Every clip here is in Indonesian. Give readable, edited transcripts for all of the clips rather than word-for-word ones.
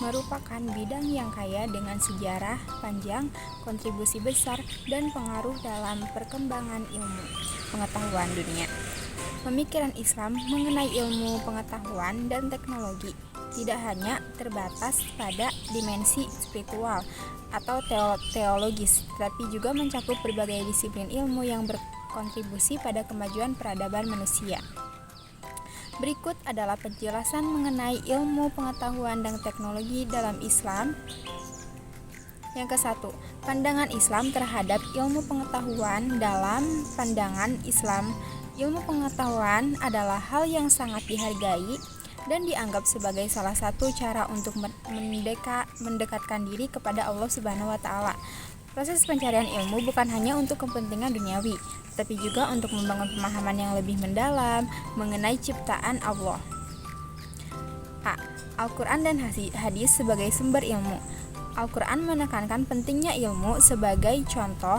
merupakan bidang yang kaya dengan sejarah panjang, kontribusi besar, dan pengaruh dalam perkembangan ilmu pengetahuan dunia. Pemikiran Islam mengenai ilmu pengetahuan dan teknologi tidak hanya terbatas pada dimensi spiritual atau teologis, tetapi juga mencakup berbagai disiplin ilmu yang berkontribusi pada kemajuan peradaban manusia. Berikut adalah penjelasan mengenai ilmu pengetahuan dan teknologi dalam Islam. Yang ke-1, pandangan Islam terhadap ilmu pengetahuan. Dalam pandangan Islam, ilmu pengetahuan adalah hal yang sangat dihargai dan dianggap sebagai salah satu cara untuk mendekatkan diri kepada Allah Subhanahu wa taala. Proses pencarian ilmu bukan hanya untuk kepentingan duniawi, tetapi juga untuk membangun pemahaman yang lebih mendalam mengenai ciptaan Allah. A. Al-Quran dan hadis sebagai sumber ilmu. Al-Quran menekankan pentingnya ilmu. Sebagai contoh,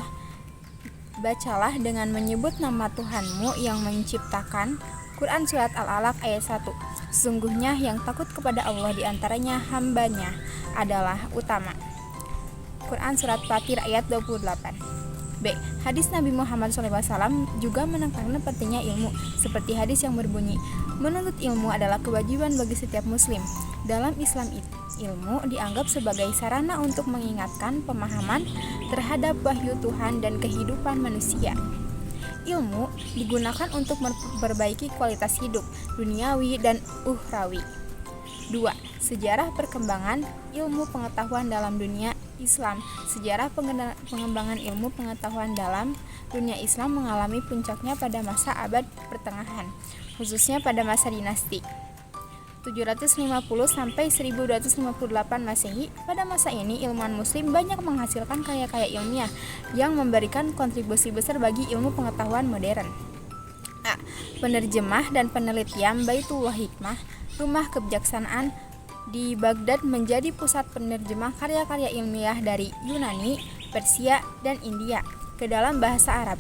bacalah dengan menyebut nama Tuhanmu yang menciptakan. Quran Surat Al-Alaq ayat 1. Sesungguhnya yang takut kepada Allah diantaranya hambanya adalah utama. Quran Surat Fatir ayat 28. B. Hadis Nabi Muhammad SAW juga menekankan pentingnya ilmu, seperti hadis yang berbunyi, menuntut ilmu adalah kewajiban bagi setiap muslim. Dalam Islam, ilmu dianggap sebagai sarana untuk mengingatkan pemahaman terhadap wahyu Tuhan dan kehidupan manusia. Ilmu digunakan untuk memperbaiki kualitas hidup duniawi dan ukhrawi. 2. Sejarah perkembangan ilmu pengetahuan dalam dunia Islam. Sejarah pengembangan ilmu pengetahuan dalam dunia Islam mengalami puncaknya pada masa abad pertengahan, khususnya pada masa dinasti 750 sampai 1258 Masehi. Pada masa ini, ilmuwan muslim banyak menghasilkan karya-karya ilmiah yang memberikan kontribusi besar bagi ilmu pengetahuan modern. A. Penerjemah dan penelitian Baitullah Hikmah, rumah kebijaksanaan di Baghdad, menjadi pusat penerjemah karya-karya ilmiah dari Yunani, Persia, dan India ke dalam bahasa Arab.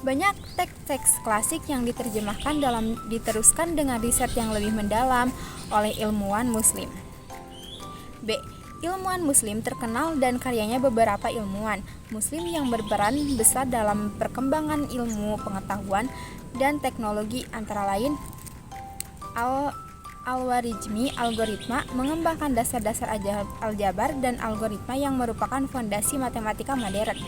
Banyak teks-teks klasik yang diterjemahkan diteruskan dengan riset yang lebih mendalam oleh ilmuwan muslim. B. Ilmuwan muslim terkenal dan karyanya beberapa ilmuwan muslim yang berperan besar dalam perkembangan ilmu pengetahuan dan teknologi, antara lain Al-Warizmi, algoritma, mengembangkan dasar-dasar aljabar dan algoritma yang merupakan fondasi matematika modern.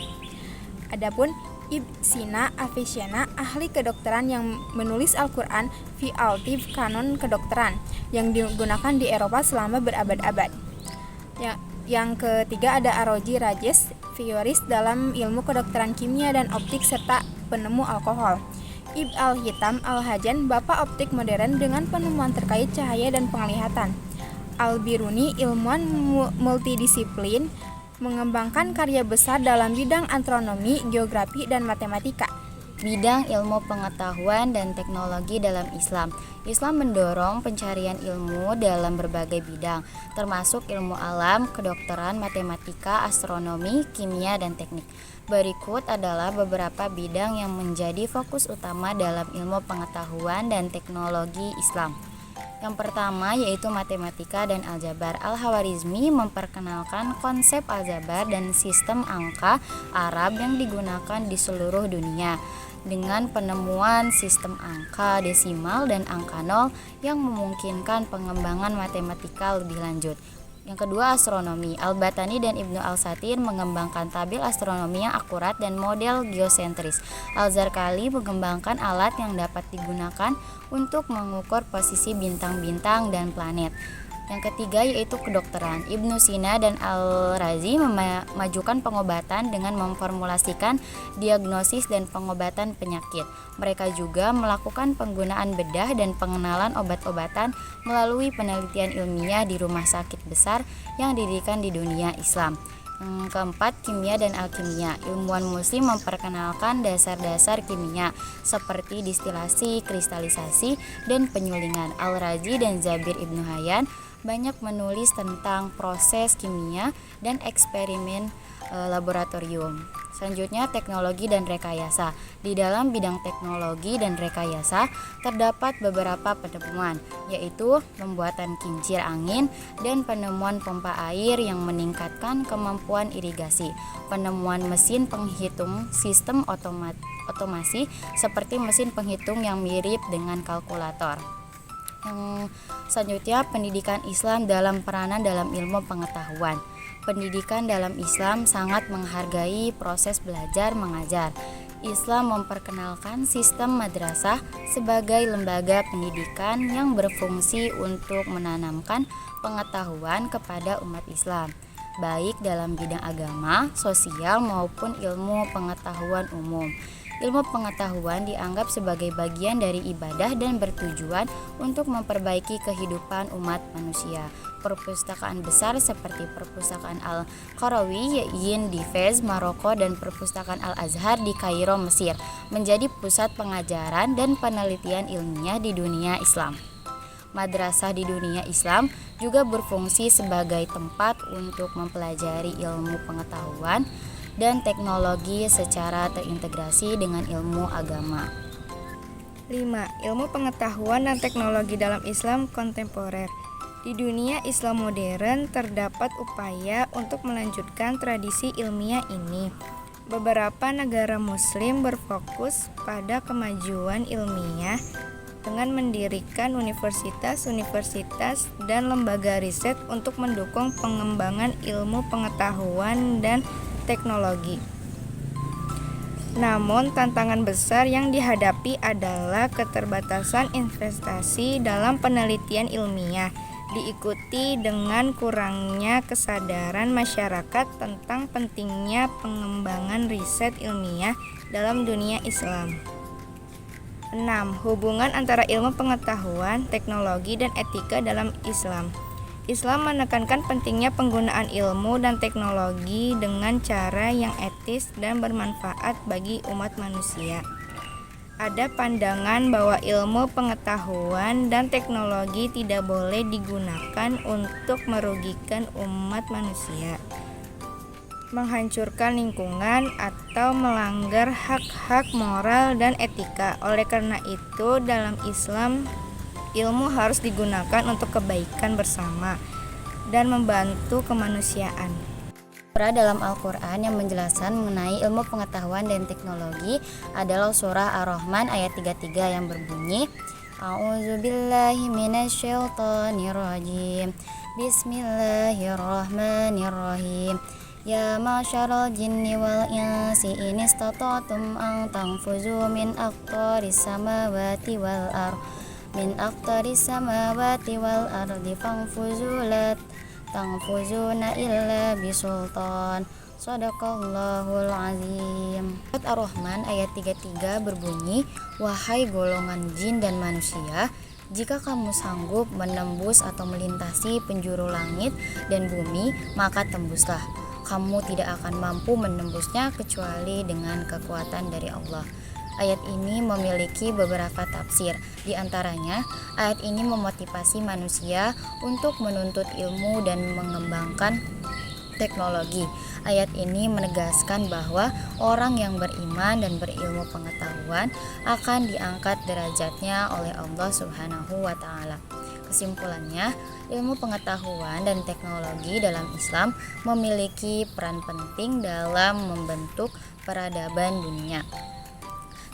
Adapun Ibn Sina Avicenna, ahli kedokteran yang menulis Al-Quran fi al-Tib, kanon kedokteran yang digunakan di Eropa selama berabad-abad. Yang ketiga ada Aroji Rajes, teoris dalam ilmu kedokteran kimia dan optik serta penemu alkohol. Ibn al-Hitam al-Hajan, bapak optik modern dengan penemuan terkait cahaya dan penglihatan. Al-Biruni, ilmuwan multidisiplin, mengembangkan karya besar dalam bidang astronomi, geografi, dan matematika. Bidang ilmu pengetahuan dan teknologi dalam Islam. Islam mendorong pencarian ilmu dalam berbagai bidang, termasuk ilmu alam, kedokteran, matematika, astronomi, kimia, dan teknik. Berikut adalah beberapa bidang yang menjadi fokus utama dalam ilmu pengetahuan dan teknologi Islam. Yang pertama yaitu matematika dan aljabar. Al-Khawarizmi memperkenalkan konsep aljabar dan sistem angka Arab yang digunakan di seluruh dunia dengan penemuan sistem angka desimal dan angka nol yang memungkinkan pengembangan matematika lebih lanjut. Yang kedua, astronomi. Al-Batani dan Ibnu Al-Satir mengembangkan tabel astronomi yang akurat dan model geosentris. Al-Zarkali mengembangkan alat yang dapat digunakan untuk mengukur posisi bintang-bintang dan planet. Yang ketiga yaitu kedokteran. Ibnu Sina dan Al-Razi memajukan pengobatan dengan memformulasikan diagnosis dan pengobatan penyakit. Mereka juga melakukan penggunaan bedah dan pengenalan obat-obatan melalui penelitian ilmiah di rumah sakit besar yang didirikan di dunia Islam. Yang keempat, kimia dan alkimia. Ilmuwan muslim memperkenalkan dasar-dasar kimia seperti distilasi, kristalisasi, dan penyulingan. Al-Razi dan Zabir Ibnu Hayyan banyak menulis tentang proses kimia dan eksperimen laboratorium. Selanjutnya, teknologi dan rekayasa. Di dalam bidang teknologi dan rekayasa terdapat beberapa penemuan, yaitu pembuatan kincir angin dan penemuan pompa air yang meningkatkan kemampuan irigasi, penemuan mesin penghitung sistem otomasi seperti mesin penghitung yang mirip dengan kalkulator. Yang selanjutnya, pendidikan Islam dalam peranan dalam ilmu pengetahuan. Pendidikan dalam Islam sangat menghargai proses belajar mengajar. Islam memperkenalkan sistem madrasah sebagai lembaga pendidikan yang berfungsi untuk menanamkan pengetahuan kepada umat Islam, baik dalam bidang agama, sosial maupun ilmu pengetahuan umum. Ilmu pengetahuan dianggap sebagai bagian dari ibadah dan bertujuan untuk memperbaiki kehidupan umat manusia. Perpustakaan besar seperti Perpustakaan Al-Qarawiyyin di Fez, Maroko dan Perpustakaan Al-Azhar di Kairo, Mesir menjadi pusat pengajaran dan penelitian ilmiah di dunia Islam. Madrasah di dunia Islam juga berfungsi sebagai tempat untuk mempelajari ilmu pengetahuan dan teknologi secara terintegrasi dengan ilmu agama. 5. Ilmu pengetahuan dan teknologi dalam Islam kontemporer. Di dunia Islam modern terdapat upaya untuk melanjutkan tradisi ilmiah ini. Beberapa negara muslim berfokus pada kemajuan ilmiah dengan mendirikan universitas-universitas dan lembaga riset untuk mendukung pengembangan ilmu pengetahuan dan teknologi. Namun, tantangan besar yang dihadapi adalah keterbatasan investasi dalam penelitian ilmiah, diikuti dengan kurangnya kesadaran masyarakat tentang pentingnya pengembangan riset ilmiah dalam dunia Islam. 6. Hubungan antara ilmu pengetahuan, teknologi, dan etika dalam Islam. Islam menekankan pentingnya penggunaan ilmu dan teknologi dengan cara yang etis dan bermanfaat bagi umat manusia. Ada pandangan bahwa ilmu pengetahuan dan teknologi tidak boleh digunakan untuk merugikan umat manusia, menghancurkan lingkungan, atau melanggar hak-hak moral dan etika. Oleh karena itu, dalam Islam, ilmu harus digunakan untuk kebaikan bersama dan membantu kemanusiaan. Surah dalam Al-Quran yang menjelaskan mengenai ilmu pengetahuan dan teknologi adalah surah Ar-Rahman ayat 33 yang berbunyi, A'udzubillahi minasyaitonirrajim. Bismillahirrahmanirrahim. Ya ma'syaral jinni wal insi in istata'tum an tanfuzu min aqtaris samawati wal ardh min aqtaris samawati wal ardi fanfuzu la tanfuzuna illa bisultan. Shadaqallahul azim. Surat Ar-Rahman ayat 33 berbunyi, wahai golongan jin dan manusia, jika kamu sanggup menembus atau melintasi penjuru langit dan bumi, maka tembuslah. Kamu tidak akan mampu menembusnya kecuali dengan kekuatan dari Allah. Ayat ini memiliki beberapa tafsir. Di antaranya, ayat ini memotivasi manusia untuk menuntut ilmu dan mengembangkan teknologi. Ayat ini menegaskan bahwa orang yang beriman dan berilmu pengetahuan akan diangkat derajatnya oleh Allah Subhanahu wa Ta'ala. Kesimpulannya, ilmu pengetahuan dan teknologi dalam Islam memiliki peran penting dalam membentuk peradaban dunia.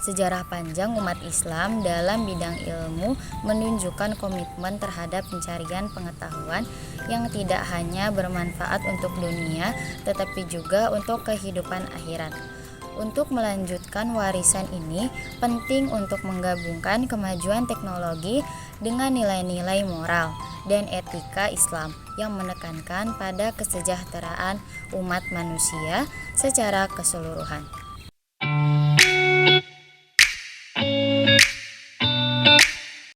Sejarah panjang umat Islam dalam bidang ilmu menunjukkan komitmen terhadap pencarian pengetahuan yang tidak hanya bermanfaat untuk dunia, tetapi juga untuk kehidupan akhirat. Untuk melanjutkan warisan ini, penting untuk menggabungkan kemajuan teknologi dengan nilai-nilai moral dan etika Islam yang menekankan pada kesejahteraan umat manusia secara keseluruhan.